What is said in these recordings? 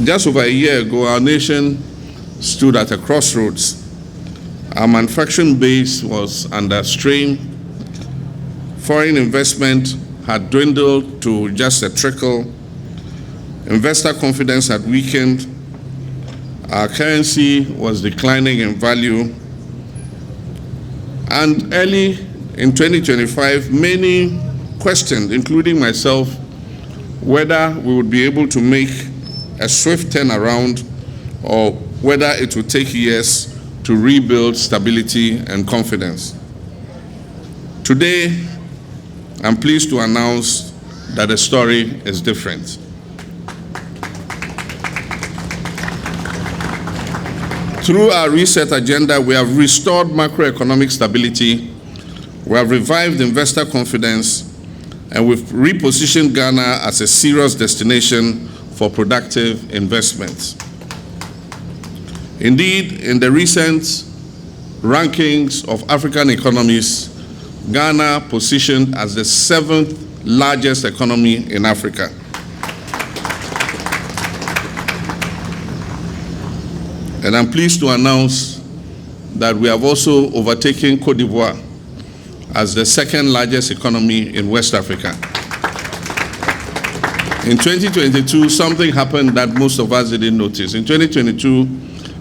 Just over a year ago, our nation stood at a crossroads. Our manufacturing base was under strain. Foreign investment had dwindled to just a trickle. Investor confidence had weakened. Our currency was declining in value. And early in 2025, many questioned, including myself, whether we would be able to make a swift turnaround or whether it would take years to rebuild stability and confidence. Today, I'm pleased to announce that the story is different. Through our reset agenda, we have restored macroeconomic stability, we have revived investor confidence, and we've repositioned Ghana as a serious destination for productive investments. Indeed, in the recent rankings of African economies, Ghana positioned as the 7th largest economy in Africa. And I'm pleased to announce that we have also overtaken Côte d'Ivoire as the 2nd largest economy in West Africa. In 2022, something happened that most of us didn't notice. In 2022,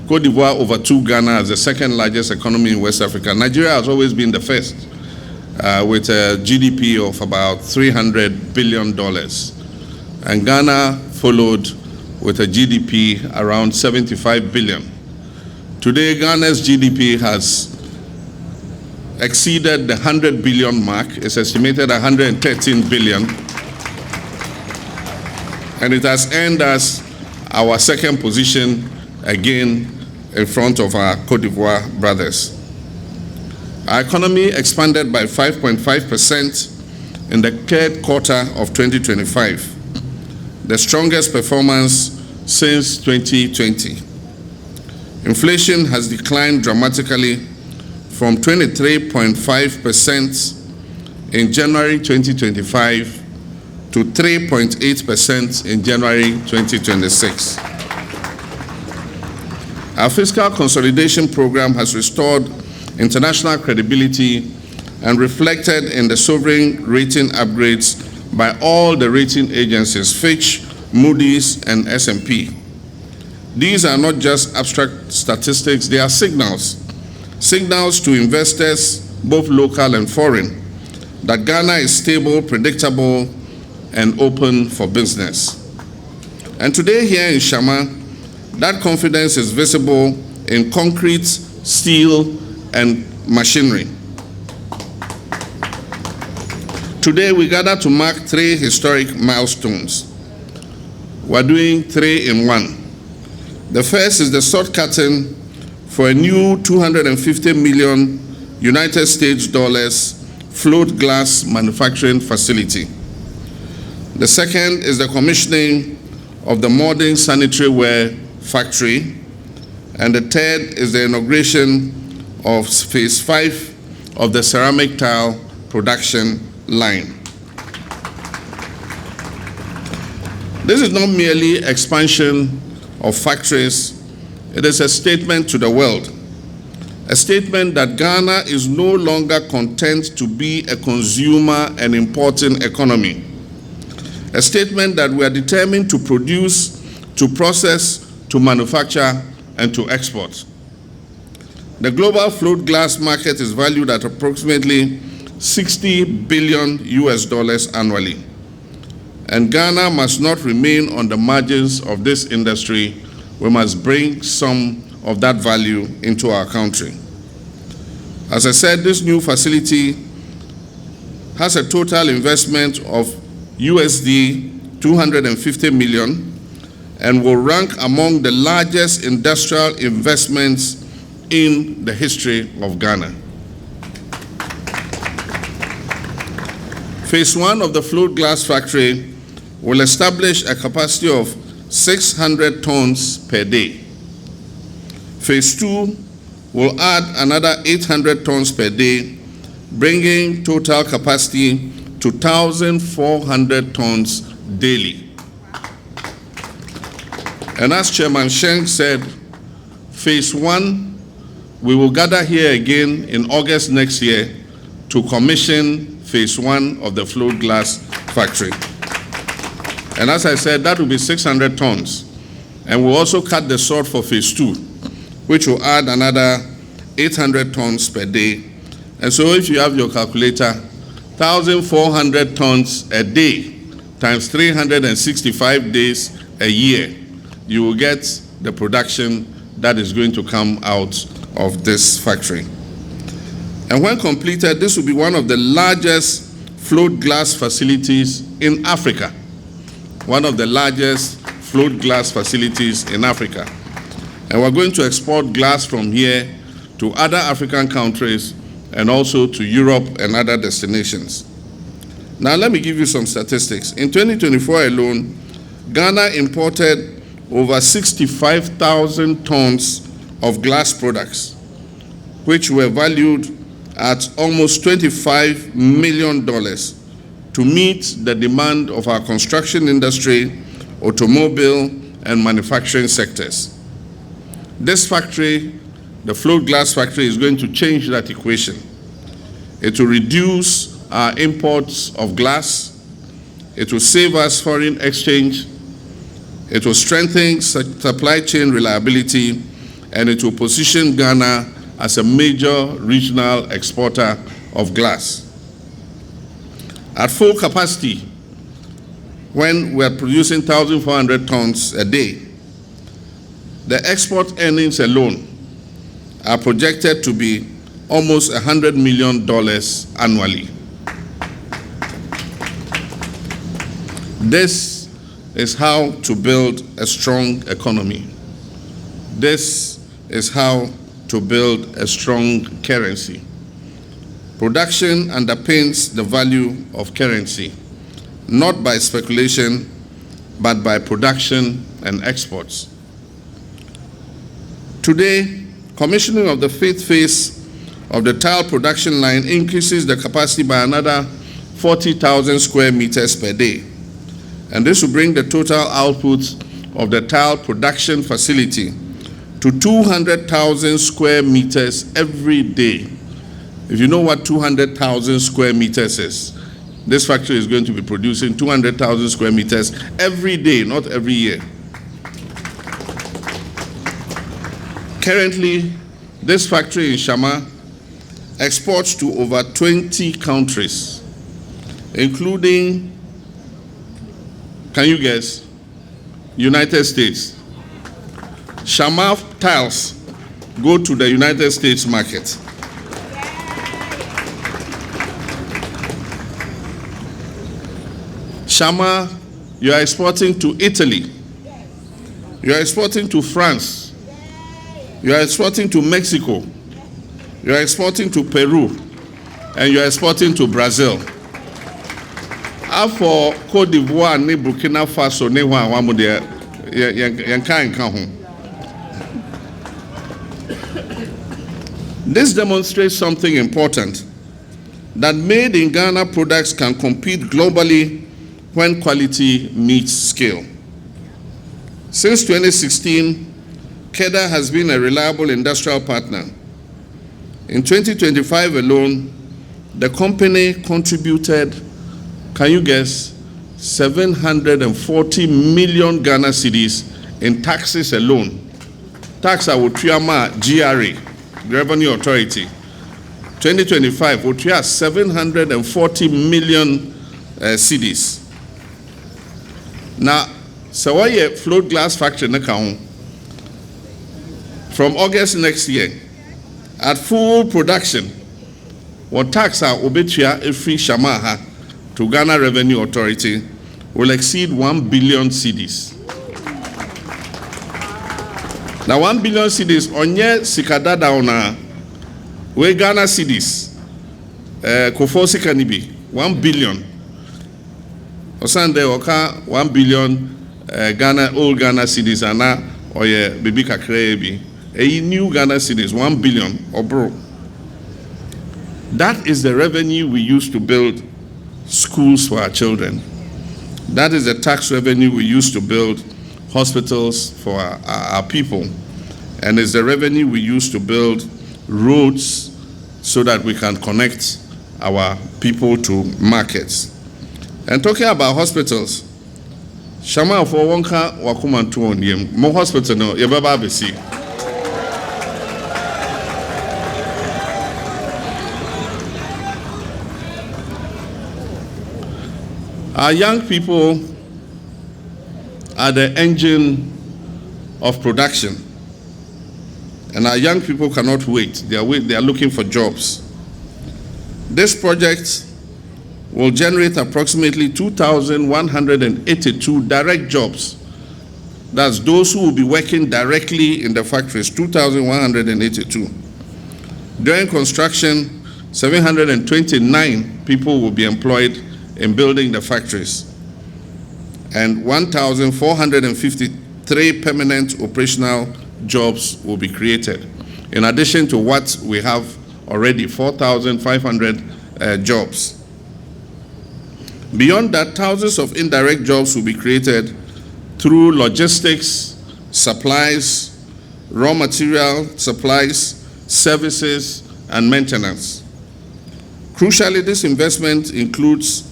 Côte d'Ivoire overtook Ghana as the 2nd largest economy in West Africa. Nigeria has always been the first, with a GDP of about $300 billion. And Ghana followed with a GDP around 75 billion. Today, Ghana's GDP has exceeded the 100 billion mark. It's estimated 113 billion. And it has earned us our 2nd position again in front of our Côte d'Ivoire brothers. Our economy expanded by 5.5% in the 3rd quarter of 2025. The strongest performance since 2020. Inflation has declined dramatically from 23.5% in January 2025 to 3.8% in January 2026. Our fiscal consolidation program has restored international credibility and reflected in the sovereign rating upgrades by all the rating agencies, Fitch, Moody's, and S&P. These are not just abstract statistics, they are signals to investors, both local and foreign, that Ghana is stable, predictable, and open for business. And today here in Shama, that confidence is visible in concrete, steel, and machinery. Today, we gather to mark 3 historic milestones. We're doing 3 in 1. The first is the sword cutting for a new $250 million United States dollars float glass manufacturing facility. The second is the commissioning of the modern sanitary ware factory. And the third is the inauguration of phase 5 of the ceramic tile production line. This is not merely expansion of factories, it is a statement to the world. A statement that Ghana is no longer content to be a consumer and importing economy. A statement that we are determined to produce, to process, to manufacture, and to export. The global float glass market is valued at approximately $60 billion annually. And Ghana must not remain on the margins of this industry. We must bring some of that value into our country. As I said, this new facility has a total investment of USD 250 million and will rank among the largest industrial investments in the history of Ghana. Phase 1 of the float glass factory will establish a capacity of 600 tons per day. Phase 2 will add another 800 tons per day, bringing total capacity to 1,400 tons daily. And as Chairman Sheng said, phase 1, we will gather here again in August next year to commission phase 1 of the float glass factory. And as I said, that will be 600 tons. And we'll also cut the sort for phase 2, which will add another 800 tons per day. And so if you have your calculator, 1,400 tons a day times 365 days a year, you will get the production that is going to come out of this factory. And when completed, this will be one of the largest float glass facilities in Africa. One of the largest float glass facilities in Africa. And we're going to export glass from here to other African countries and also to Europe and other destinations. Now let me give you some statistics. In 2024 alone, Ghana imported over 65,000 tons of glass products, which were valued at almost $25 million to meet the demand of our construction industry, automobile, and manufacturing sectors. This factory, the float glass factory, is going to change that equation. It will reduce our imports of glass. It will save us foreign exchange. It will strengthen supply chain reliability, and it will position Ghana as a major regional exporter of glass. At full capacity, when we're producing 1,400 tons a day, the export earnings alone are projected to be almost $100 million annually. This is how to build a strong economy. This is how to build a strong currency. Production underpins the value of currency, not by speculation, but by production and exports. Today, commissioning of the 5th phase of the tile production line increases the capacity by another 40,000 square meters per day. And this will bring the total output of the tile production facility to 200,000 square meters every day. If you know what 200,000 square meters is, this factory is going to be producing 200,000 square meters every day, not every year. Currently, this factory in Shama exports to over 20 countries, including, can you guess, United States. Shama tiles go to the United States market. Shama, you are exporting to Italy. You are exporting to France. You are exporting to Mexico. You are exporting to Peru. And you are exporting to Brazil. For Côte d'Ivoire, ne Burkina Faso, ne wamu de yanka home. This demonstrates something important, that made in Ghana products can compete globally when quality meets scale. Since 2016, KEDA has been a reliable industrial partner. In 2025 alone, the company contributed, can you guess, 740 million Ghana cedis in taxes alone. Tax awotuyama GRA, Revenue Authority. 2025, wotuya 740 million cedis. Now, so why a float glass factory na kaun? From August next year, at full production, what tax are obetua every Shamaha to Ghana Revenue Authority will exceed 1 billion cedis. Now 1 billion cedis onye sikadada ona we Ghana cedis kofo sikanibi 1 billion. Osande oka 1 billion Ghana old Ghana cedis ana oye baby kakre bi. A new Ghana cedis 1 billion or bro. That is the revenue we use to build schools for our children. That is the tax revenue we use to build hospitals for our people. And it's the revenue we use to build roads so that we can connect our people to markets. And talking about hospitals, Shama for Wonka Wakumantu on yem, more hospital no, Yababa Besi. Our young people are the engine of production. And our young people cannot wait. They are looking for jobs. This project will generate approximately 2,182 direct jobs. That's those who will be working directly in the factories, 2,182. During construction, 729 people will be employed in building the factories, and 1,453 permanent operational jobs will be created, in addition to what we have already, 4,500 jobs. Beyond that, thousands of indirect jobs will be created through logistics, supplies, raw material supplies, services, and maintenance. Crucially, this investment includes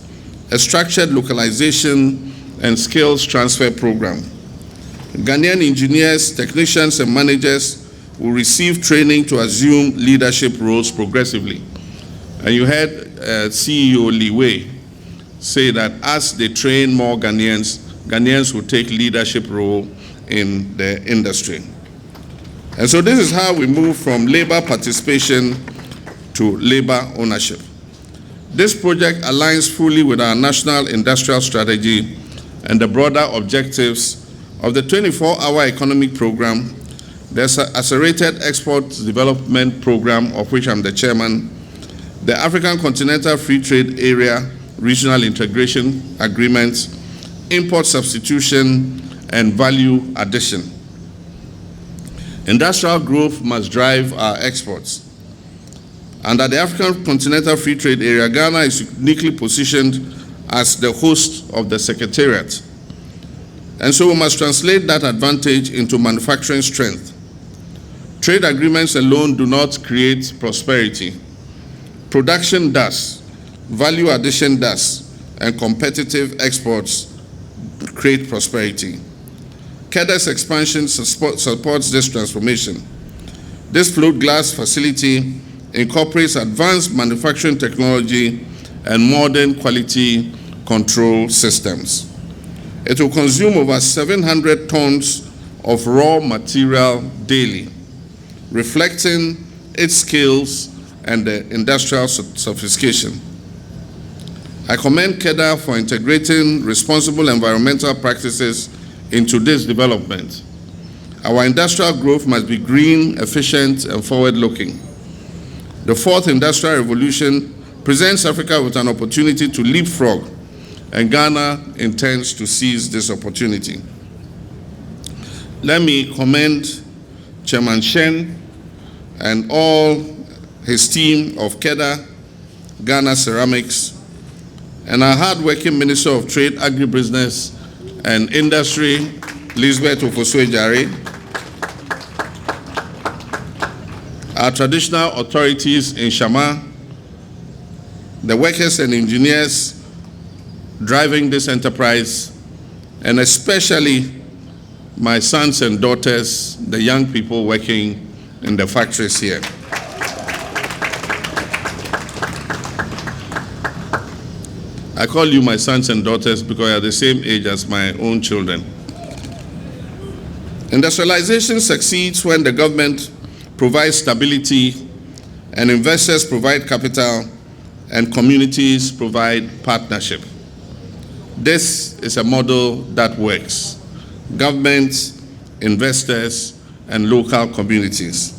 a structured localization and skills transfer program. Ghanaian engineers, technicians, and managers will receive training to assume leadership roles progressively. And you heard CEO Li Wei say that as they train more Ghanaians, Ghanaians will take leadership role in the industry. And so this is how we move from labor participation to labor ownership. This project aligns fully with our national industrial strategy and the broader objectives of the 24-hour economic program, the Accelerated Export Development Program, of which I'm the chairman, the African Continental Free Trade Area Regional Integration Agreements, import substitution, and value addition. Industrial growth must drive our exports. Under the African Continental Free Trade Area, Ghana is uniquely positioned as the host of the Secretariat. And so we must translate that advantage into manufacturing strength. Trade agreements alone do not create prosperity. Production does, value addition does, and competitive exports create prosperity. KEDA's expansion supports this transformation. This float glass facility incorporates advanced manufacturing technology and modern quality control systems. It will consume over 700 tons of raw material daily, reflecting its skills and the industrial sophistication. I commend KEDA for integrating responsible environmental practices into this development. Our industrial growth must be green, efficient, and forward-looking. The fourth industrial revolution presents Africa with an opportunity to leapfrog, and Ghana intends to seize this opportunity. Let me commend Chairman Shen and all his team of KEDA, Ghana Ceramics, and our hard-working Minister of Trade, Agribusiness, and Industry, Elizabeth Ofosue-Jare, our traditional authorities in Shama, the workers and engineers driving this enterprise, and especially my sons and daughters, the young people working in the factories here. I call you my sons and daughters because you're the same age as my own children. Industrialization succeeds when the government provides stability and investors provide capital and communities provide partnership. This is a model that works. Governments, investors, and local communities.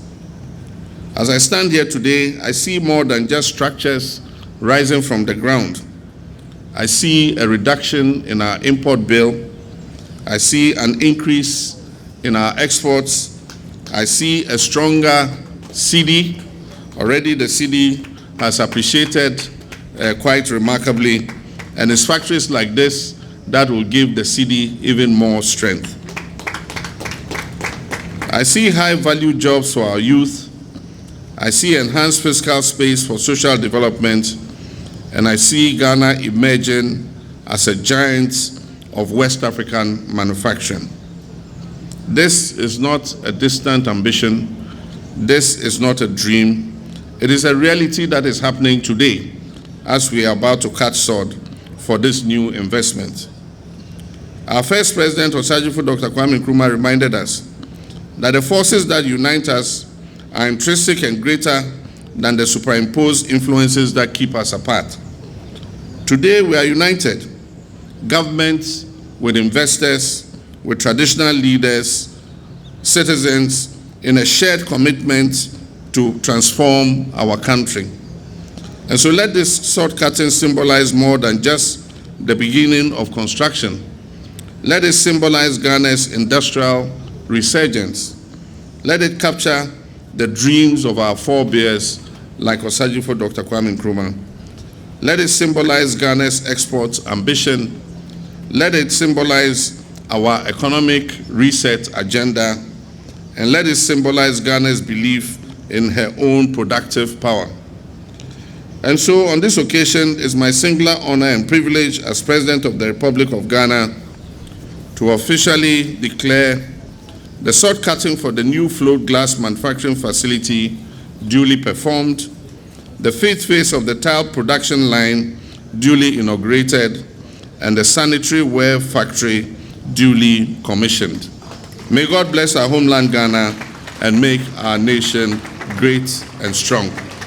As I stand here today, I see more than just structures rising from the ground. I see a reduction in our import bill. I see an increase in our exports. I see a stronger cedi. Already the cedi has appreciated quite remarkably, and it's factories like this that will give the cedi even more strength. I see high-value jobs for our youth. I see enhanced fiscal space for social development, and I see Ghana emerging as a giant of West African manufacturing. This is not a distant ambition. This is not a dream. It is a reality that is happening today as we are about to cut sod for this new investment. Our first president, Osagyefo Dr. Kwame Nkrumah, reminded us that the forces that unite us are intrinsic and greater than the superimposed influences that keep us apart. Today we are united, governments with investors, with traditional leaders, citizens, in a shared commitment to transform our country. And so let this sword cutting symbolize more than just the beginning of construction. Let it symbolize Ghana's industrial resurgence. Let it capture the dreams of our forebears like Osagyefo Dr. Kwame Nkrumah. Let it symbolize Ghana's export ambition. Let it symbolize our economic reset agenda. And let it symbolize Ghana's belief in her own productive power. And so on this occasion, it's my singular honor and privilege as President of the Republic of Ghana to officially declare the sword cutting for the new float glass manufacturing facility duly performed, the fifth phase of the tile production line duly inaugurated, and the sanitary ware factory duly commissioned. May God bless our homeland Ghana and make our nation great and strong.